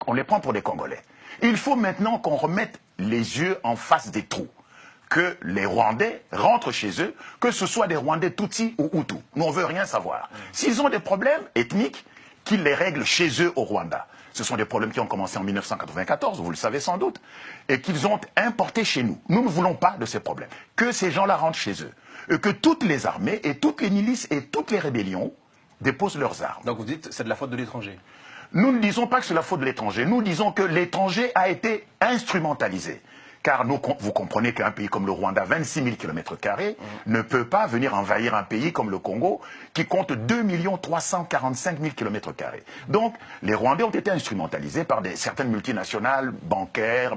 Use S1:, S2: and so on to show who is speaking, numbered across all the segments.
S1: On les prend pour des Congolais. Il faut maintenant qu'on remette les yeux en face des trous. Que les Rwandais rentrent chez eux, que ce soit des Rwandais Tutsi ou Hutu. Nous, on ne veut rien savoir. S'ils ont des problèmes ethniques, qu'ils les règlent chez eux au Rwanda. Ce sont des problèmes qui ont commencé en 1994, vous le savez sans doute, et qu'ils ont importés chez nous. Nous ne voulons pas de ces problèmes. Que ces gens-là rentrent chez eux. Et que toutes les armées et toutes les milices et toutes les rébellions déposent leurs armes.
S2: Donc vous dites que c'est de la faute de l'étranger?
S1: Nous ne disons pas que c'est la faute de l'étranger. Nous disons que l'étranger a été instrumentalisé. Car vous comprenez qu'un pays comme le Rwanda, 26 000 km², ne peut pas venir envahir un pays comme le Congo, qui compte 2 345 000 km². Donc, les Rwandais ont été instrumentalisés par certaines multinationales bancaires,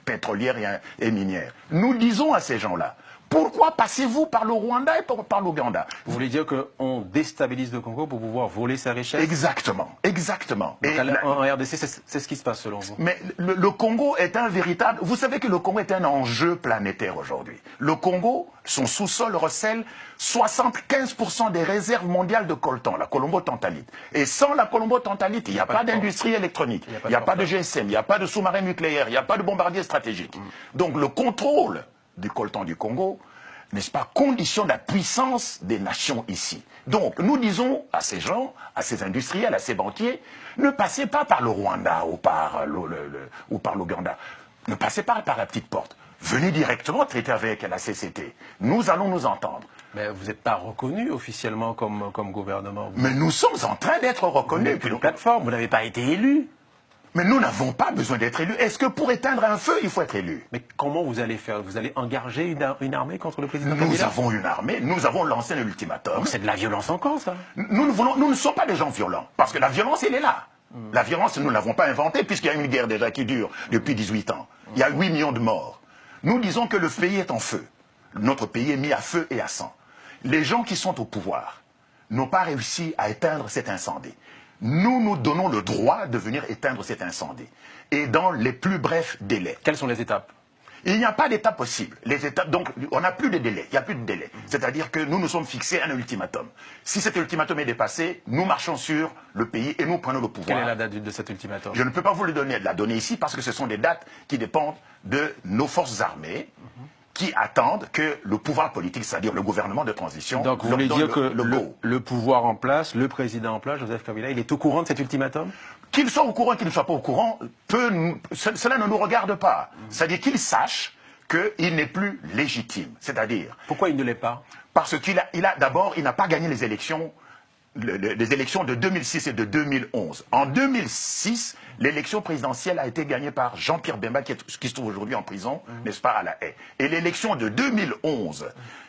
S1: pétrolières et minières. Nous disons à ces gens-là, pourquoi passez-vous par le Rwanda et par l'Ouganda?
S2: Vous voulez dire qu'on déstabilise le Congo pour pouvoir voler sa richesse?
S1: Exactement, exactement.
S2: Donc en RDC, c'est ce qui se passe selon vous?
S1: Mais le Congo est un véritable... Vous savez que le Congo est un enjeu planétaire aujourd'hui. Le Congo, son sous-sol recèle 75% des réserves mondiales de coltan, la colombo-tantalite. Et sans la colombo-tantalite, il n'y a pas d'industrie électronique, il n'y a pas de GSM, il n'y a pas de sous-marin nucléaire, il n'y a pas de bombardier stratégique. Donc le contrôle du coltan du Congo, n'est-ce pas, conditionne la puissance des nations ici. Donc, nous disons à ces gens, à ces industriels, à ces banquiers, ne passez pas par le Rwanda ou par l'Ouganda. Ne passez pas par la petite porte. Venez directement traiter avec la CCT. Nous allons nous entendre.
S2: Mais vous n'êtes pas reconnu officiellement comme gouvernement.
S1: Mais nous sommes en train d'être reconnus.
S2: Une plateforme, vous n'avez pas été élu.
S1: Mais nous n'avons pas besoin d'être élus. Est-ce que pour éteindre un feu, il faut être élu?
S2: Mais comment vous allez faire? Vous allez engager une armée contre le président Kabila?
S1: Nous avons une armée, nous avons lancé un ultimatum.
S2: C'est de la violence encore, ça?
S1: Nous ne sommes pas des gens violents, parce que la violence, elle est là. La violence, nous ne l'avons pas inventée, puisqu'il y a une guerre déjà qui dure depuis 18 ans. Il y a 8 millions de morts. Nous disons que le pays est en feu. Notre pays est mis à feu et à sang. Les gens qui sont au pouvoir n'ont pas réussi à éteindre cet incendie. Nous nous donnons le droit de venir éteindre cet incendie. Et dans les plus brefs délais.
S2: Quelles sont les étapes?
S1: Il n'y a pas d'étape possible. Les étapes, donc, on n'a plus de délai. Il n'y a plus de délai. C'est-à-dire que nous nous sommes fixés un ultimatum. Si cet ultimatum est dépassé, nous marchons sur le pays et nous prenons le pouvoir.
S2: Quelle est la date de cet ultimatum?
S1: Je ne peux pas vous la donner ici parce que ce sont des dates qui dépendent de nos forces armées. Qui attendent que le pouvoir politique, c'est-à-dire le gouvernement de transition...
S2: Donc vous voulez dire que le pouvoir en place, le président en place, Joseph Kabila, il est au courant de cet ultimatum? Qu'il
S1: soit au courant, qu'il ne soit pas au courant, cela ne nous regarde pas. C'est-à-dire qu'il sache qu'il n'est plus légitime. C'est-à-dire...
S2: Pourquoi il ne l'est pas?
S1: Parce d'abord, il n'a pas gagné les élections de 2006 et de 2011. En 2006, l'élection présidentielle a été gagnée par Jean-Pierre Bemba, qui se trouve aujourd'hui en prison, n'est-ce pas, à La Haye. Et l'élection de 2011,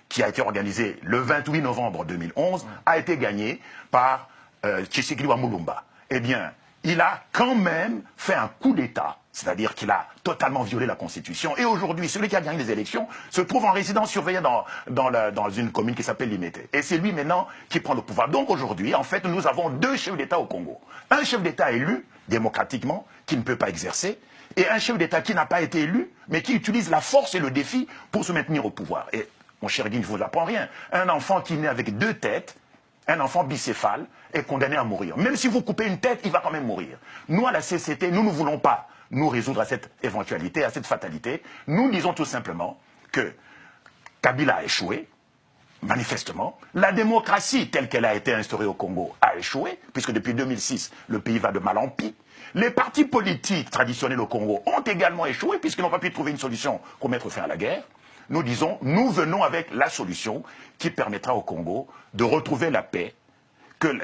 S1: qui a été organisée le 28 novembre 2011, a été gagnée par Tshisekedi Mulumba. Eh bien, il a quand même fait un coup d'État, c'est-à-dire qu'il a totalement violé la Constitution. Et aujourd'hui, celui qui a gagné les élections se trouve en résidence surveillée dans une commune qui s'appelle Limete. Et c'est lui maintenant qui prend le pouvoir. Donc aujourd'hui, en fait, nous avons deux chefs d'État au Congo. Un chef d'État élu, démocratiquement, qui ne peut pas exercer, et un chef d'État qui n'a pas été élu, mais qui utilise la force et le défi pour se maintenir au pouvoir. Et, mon cher Guy, je ne vous apprends rien. Un enfant qui naît avec deux têtes, un enfant bicéphale, est condamné à mourir. Même si vous coupez une tête, il va quand même mourir. Nous, à la CCT, nous ne voulons pas nous résoudre à cette éventualité, à cette fatalité. Nous disons tout simplement que Kabila a échoué, manifestement. La démocratie telle qu'elle a été instaurée au Congo a échoué, puisque depuis 2006, le pays va de mal en pis. Les partis politiques traditionnels au Congo ont également échoué, puisqu'ils n'ont pas pu trouver une solution pour mettre fin à la guerre. Nous disons, nous venons avec la solution qui permettra au Congo de retrouver la paix, de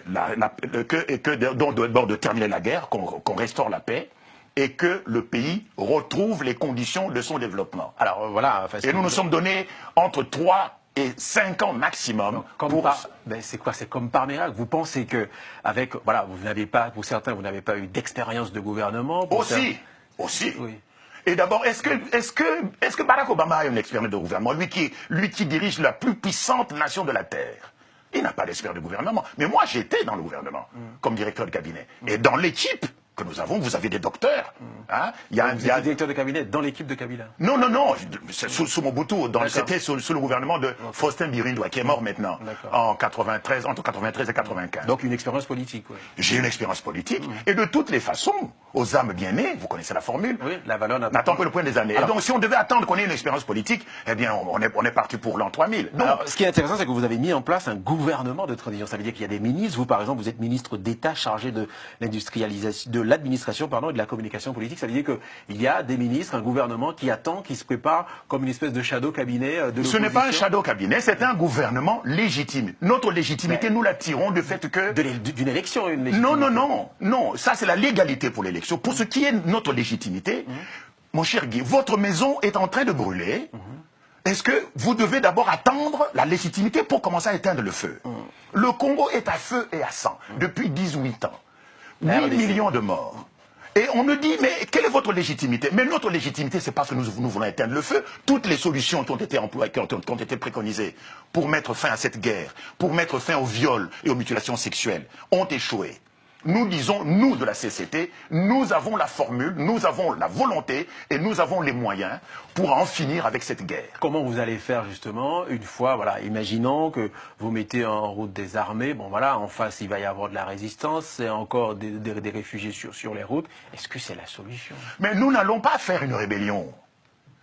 S1: terminer la guerre, qu'on restaure la paix, et que le pays retrouve les conditions de son développement.
S2: Alors voilà.
S1: Et nous nous sommes donnés entre 3 et 5 ans maximum.
S2: C'est quoi? C'est comme par miracle. Vous pensez que, vous n'avez pas, pour certains, vous n'avez pas eu d'expérience de gouvernement?
S1: Aussi. Oui. Et d'abord, est-ce que Barack Obama a une expérience de gouvernement, lui qui dirige la plus puissante nation de la Terre? Il n'a pas d'expérience de gouvernement. Mais moi, j'étais dans le gouvernement, comme directeur de cabinet. Et dans l'équipe que nous avons, vous avez des docteurs. Hein.
S2: Vous êtes directeur de cabinet dans l'équipe de Kabila?
S1: Non, sous Mobutu, c'était sous le gouvernement de Faustin Birindwa, qui est mort maintenant, en 93, entre 93 et 95.
S2: Donc une expérience politique, oui.
S1: J'ai une expérience politique, et de toutes les façons, aux âmes bien nées, vous connaissez la formule,
S2: oui, la valeur
S1: n'attend que le point des années. Alors, donc si on devait attendre qu'on ait une expérience politique, eh bien on est parti pour l'an 3000. Donc,
S2: alors, ce qui est intéressant, c'est que vous avez mis en place un gouvernement de transition. Ça veut dire qu'il y a des ministres. Vous, par exemple, vous êtes ministre d'État chargé de l'industrialisation, de l'administration, pardon, et de la communication politique. Ça veut dire qu'il y a des ministres, un gouvernement qui attend, qui se prépare comme une espèce de shadow cabinet de l'opposition.
S1: Ce n'est pas un shadow cabinet, c'est un gouvernement légitime. Notre légitimité, nous la tirons du fait que...
S2: D'une élection, une légitimité.
S1: Non. Ça, c'est la légalité pour l'élection. Pour ce qui est notre légitimité, mon cher Guy, votre maison est en train de brûler. Est-ce que vous devez d'abord attendre la légitimité pour commencer à éteindre le feu? Le Congo est à feu et à sang depuis 18 ans. 8 millions de morts. Et on me dit, mais quelle est votre légitimité? Mais notre légitimité, c'est parce que nous voulons éteindre le feu. Toutes les solutions qui ont été employées, qui ont été préconisées pour mettre fin à cette guerre, pour mettre fin aux viols et aux mutilations sexuelles, ont échoué. Nous disons, nous de la CCT, nous avons la formule, nous avons la volonté et nous avons les moyens pour en finir avec cette guerre.
S2: Comment vous allez faire justement une fois, voilà, imaginons que vous mettez en route des armées, bon voilà, en face il va y avoir de la résistance, c'est encore des réfugiés sur les routes. Est-ce que c'est la solution?
S1: Mais nous n'allons pas faire une rébellion.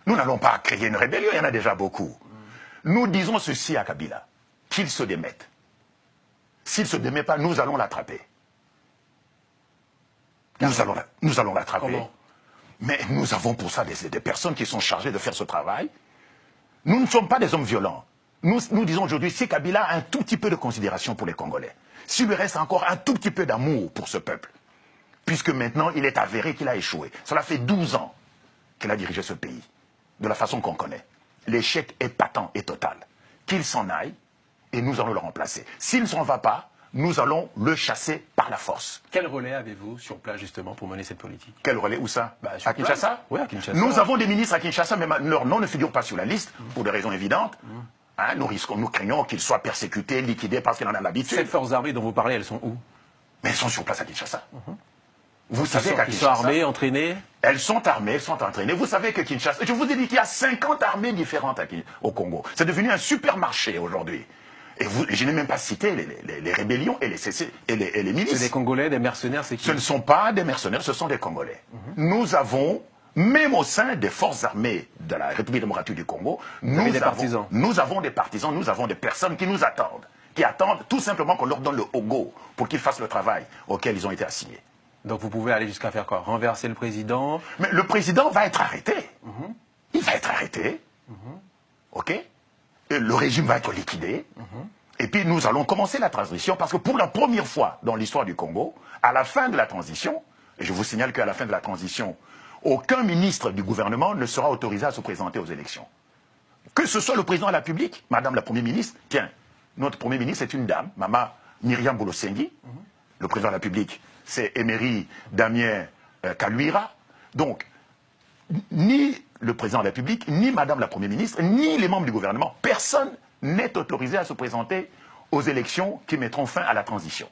S1: Nous n'allons pas créer une rébellion, il y en a déjà beaucoup. Nous disons ceci à Kabila, qu'il se démette. S'il ne se démet pas, nous allons l'attraper. Nous allons l'attraper.
S2: Comment?
S1: Mais nous avons pour ça des personnes qui sont chargées de faire ce travail. Nous ne sommes pas des hommes violents. Nous disons aujourd'hui, si Kabila a un tout petit peu de considération pour les Congolais, s'il lui reste encore un tout petit peu d'amour pour ce peuple, puisque maintenant il est avéré qu'il a échoué. Cela fait 12 ans qu'il a dirigé ce pays, de la façon qu'on connaît. L'échec est patent et total. Qu'il s'en aille et nous allons le remplacer. S'il ne s'en va pas, nous allons le chasser par la force.
S2: Quel relais avez-vous sur place justement pour mener cette politique?
S1: Quel relais? Où ça? À Kinshasa?
S2: Oui, à Kinshasa.
S1: Nous avons des ministres à Kinshasa, mais leurs noms ne figurent pas sur la liste, pour des raisons évidentes. Hein, nous craignons qu'ils soient persécutés, liquidés parce qu'il en a l'habitude.
S2: Ces forces armées dont vous parlez, elles sont où?
S1: Mais elles sont sur place à Kinshasa. Vous savez qu'à Kinshasa...
S2: Ils sont armés, entraînés?
S1: Elles sont armées, elles sont entraînées. Vous savez que Kinshasa... Je vous ai dit qu'il y a 50 armées différentes au Congo. C'est devenu un supermarché aujourd'hui. Et je n'ai même pas cité les rébellions et les milices.
S2: C'est des Congolais, des mercenaires, c'est qui?
S1: Ce ne sont pas des mercenaires, ce sont des Congolais. Nous avons, même au sein des forces armées de la République démocratique du Congo, nous avons des partisans, nous avons des personnes qui nous attendent. Qui attendent tout simplement qu'on leur donne le go pour qu'ils fassent le travail auquel ils ont été assignés.
S2: Donc vous pouvez aller jusqu'à faire quoi? Renverser le président?
S1: Mais le président va être arrêté. Il va être arrêté. OK? Et le régime va être liquidé. Et puis nous allons commencer la transition parce que pour la première fois dans l'histoire du Congo, à la fin de la transition, et je vous signale qu'à la fin de la transition, aucun ministre du gouvernement ne sera autorisé à se présenter aux élections. Que ce soit le président de la République, Madame la Première ministre, tiens, notre Premier ministre est une dame, Maman Myriam Bolosengi. Le président de la République, c'est Emery Damien Kaluira. Donc, ni le président de la République, ni Madame la Première ministre, ni les membres du gouvernement, personne n'est autorisé à se présenter aux élections qui mettront fin à la transition.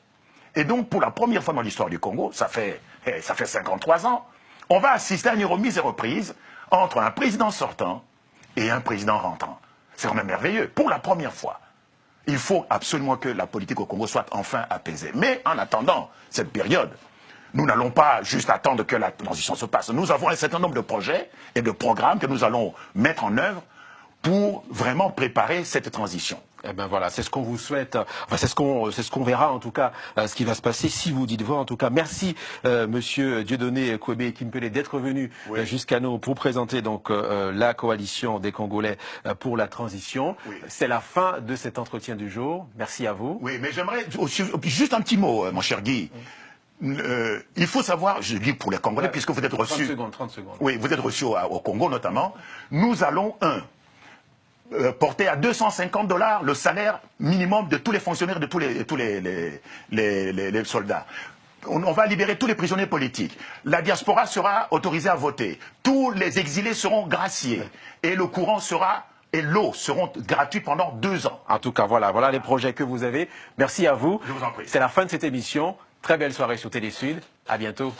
S1: Et donc, pour la première fois dans l'histoire du Congo, ça fait 53 ans, on va assister à une remise et reprise entre un président sortant et un président rentrant. C'est quand même merveilleux. Pour la première fois, il faut absolument que la politique au Congo soit enfin apaisée. Mais en attendant cette période, nous n'allons pas juste attendre que la transition se passe. Nous avons un certain nombre de projets et de programmes que nous allons mettre en œuvre pour vraiment préparer cette transition.
S2: Eh ben voilà, c'est ce qu'on vous souhaite. Enfin, c'est ce qu'on verra en tout cas, ce qui va se passer si vous dites voix. En tout cas, merci Monsieur Dieudonné Kwebe Kimpele d'être venu jusqu'à nous pour présenter donc la coalition des Congolais pour la transition. C'est la fin de cet entretien du jour. Merci à vous.
S1: Oui, mais j'aimerais juste un petit mot, mon cher Guy. Il faut savoir, je dis pour les Congolais, puisque vous êtes reçus...
S2: 30 secondes.
S1: Oui, vous êtes reçus au Congo notamment. Nous allons, porter à $250 le salaire minimum de tous les fonctionnaires, de tous les soldats. On va libérer tous les prisonniers politiques. La diaspora sera autorisée à voter. Tous les exilés seront graciés. Et le courant et l'eau seront gratuits pendant 2 ans.
S2: En tout cas, voilà les projets que vous avez. Merci à vous.
S1: Je vous en prie.
S2: C'est la fin de cette émission. Très belle soirée sur Télé Sud. À bientôt.